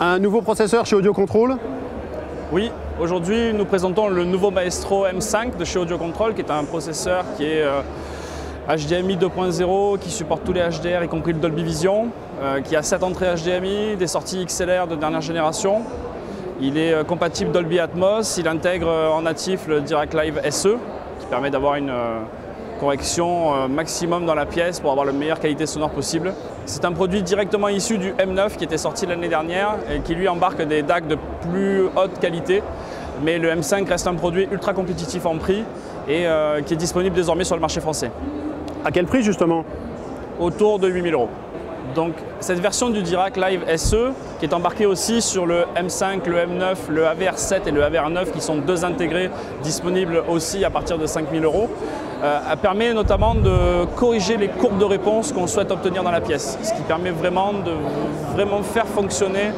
Un nouveau processeur chez Audio Control? Oui, aujourd'hui nous présentons le nouveau Maestro M5 de chez Audio Control, qui est un processeur qui est HDMI 2.0, qui supporte tous les HDR, y compris le Dolby Vision, qui a 7 entrées HDMI, des sorties XLR de dernière génération. Il est compatible Dolby Atmos, il intègre en natif le DirectLive SE, qui permet d'avoir une correction maximum dans la pièce pour avoir la meilleure qualité sonore possible. C'est un produit directement issu du M9 qui était sorti l'année dernière et qui lui embarque des DAC de plus haute qualité. Mais le M5 reste un produit ultra compétitif en prix et qui est disponible désormais sur le marché français. À quel prix justement? Autour de 8 000 €. Donc cette version du DirectLive SE, qui est embarquée aussi sur le M5, le M9, le AVR7 et le AVR9, qui sont deux intégrés, disponibles aussi à partir de 5 000 €, permet notamment de corriger les courbes de réponse qu'on souhaite obtenir dans la pièce, ce qui permet vraiment de faire fonctionner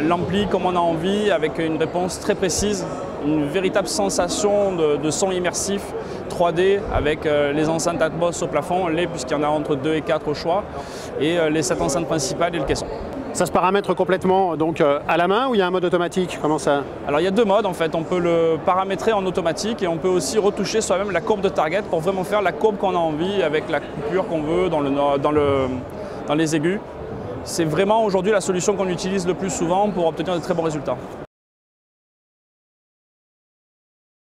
l'ampli comme on a envie, avec une réponse très précise, une véritable sensation de son immersif 3D avec les enceintes Atmos au plafond, puisqu'il y en a entre 2 et 4 au choix, et les 7 enceintes principales et le caisson. Ça se paramètre complètement donc à la main ou il y a un mode automatique? Comment ça? Alors il y a deux modes en fait, on peut le paramétrer en automatique et on peut aussi retoucher soi-même la courbe de target pour vraiment faire la courbe qu'on a envie avec la coupure qu'on veut dans les aigus. C'est vraiment aujourd'hui la solution qu'on utilise le plus souvent pour obtenir de très bons résultats.